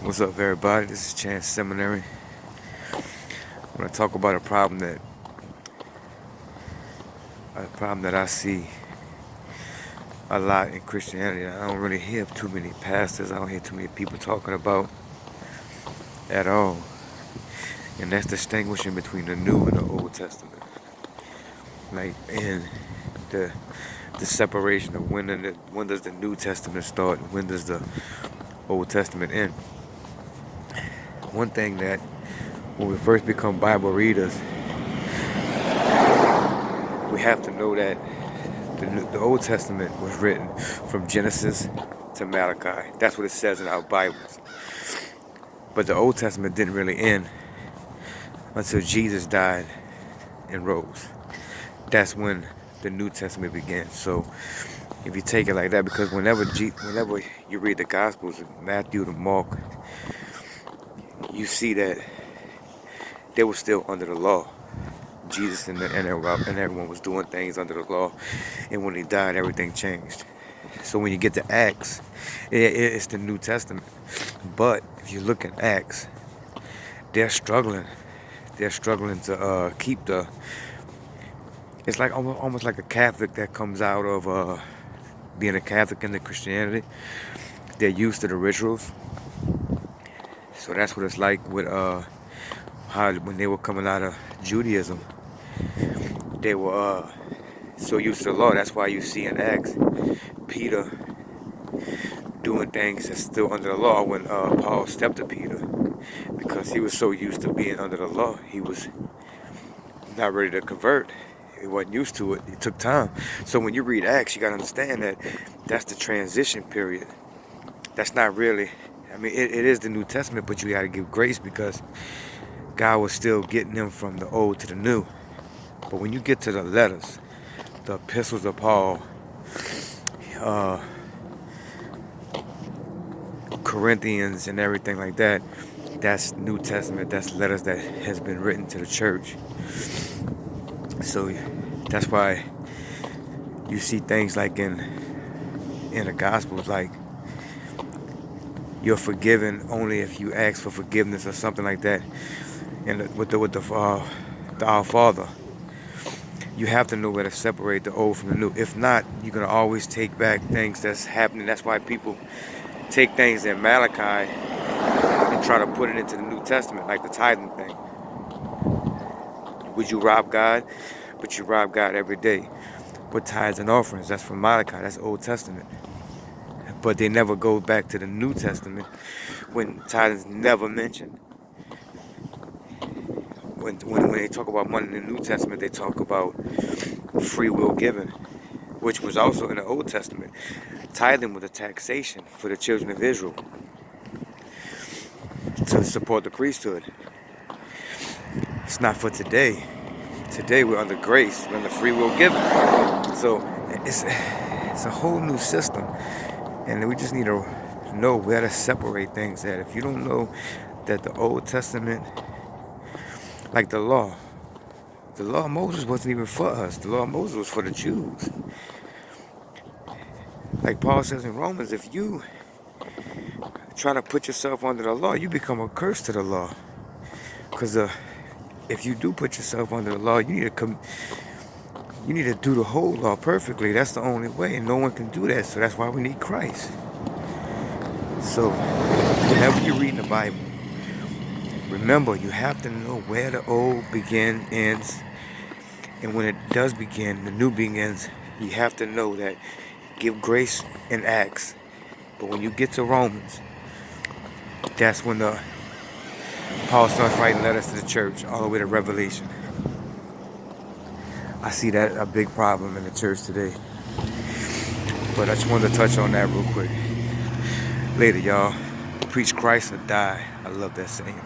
What's up, everybody? This is Chance Seminary. I'm gonna talk about a problem that I see a lot in Christianity. I don't really hear too many pastors. I don't hear too many people talking about at all. And that's distinguishing between the New and the Old Testament. Like in the separation of when does the New Testament start and when does the Old Testament end. One thing that when we first become Bible readers, we have to know that the Old Testament was written from Genesis to Malachi. That's what it says in our Bibles. But the Old Testament didn't really end until Jesus died and rose. That's when the New Testament began. So if you take it like that, because whenever you read the Gospels, Matthew to Mark, you see that they were still under the law. Jesus and everyone was doing things under the law, and when he died, everything changed. So when you get to Acts, it's the New Testament. But if you look at Acts, they're struggling. They're struggling to keep the. It's like almost like a Catholic that comes out of being a Catholic into Christianity. They're used to the rituals. So that's what it's like with how when they were coming out of Judaism. They were so used to the law. That's why you see in Acts Peter doing things that's still under the law when Paul stepped to Peter, because he was so used to being under the law. He was not ready to convert. He wasn't used to it. It took time. So when you read Acts, you got to understand that that's the transition period. That's not really, I mean, it is the New Testament, but you got to give grace because God was still getting them from the old to the new. But when you get to the letters, the epistles of Paul, Corinthians and everything like that, that's New Testament. That's letters that has been written to the church. So that's why you see things like in the Gospels, like you're forgiven only if you ask for forgiveness or something like that. And with the Our Father, you have to know where to separate the old from the new. If not, you're gonna always take back things that's happening. That's why people take things in Malachi and try to put it into the New Testament, like the tithing thing. Would you rob God? But you rob God every day. With tithes and offerings, that's from Malachi. That's Old Testament. But they never go back to the New Testament when tithing is never mentioned. When they talk about money in the New Testament, they talk about free will giving, which was also in the Old Testament. Tithing was a taxation for the children of Israel to support the priesthood. It's not for today. Today we're under grace, we're under free will giving. So it's a whole new system, and we just need to know where to separate things at. If you don't know that the Old Testament, like the law of Moses wasn't even for us. The law of Moses was for the Jews. Like Paul says in Romans, if you try to put yourself under the law, you become a curse to the law. Because if you do put yourself under the law, you need to do the whole law perfectly. That's the only way, and no one can do that. So that's why we need Christ. So whenever you're reading the Bible, remember, you have to know where the old ends, and when it does begin, the new begins. You have to know that. Give grace in Acts, but when you get to Romans, that's when Paul starts writing letters to the church, all the way to Revelation. I see that a big problem in the church today, but I just wanted to touch on that real quick. Later, y'all. Preach Christ or die. I love that saying.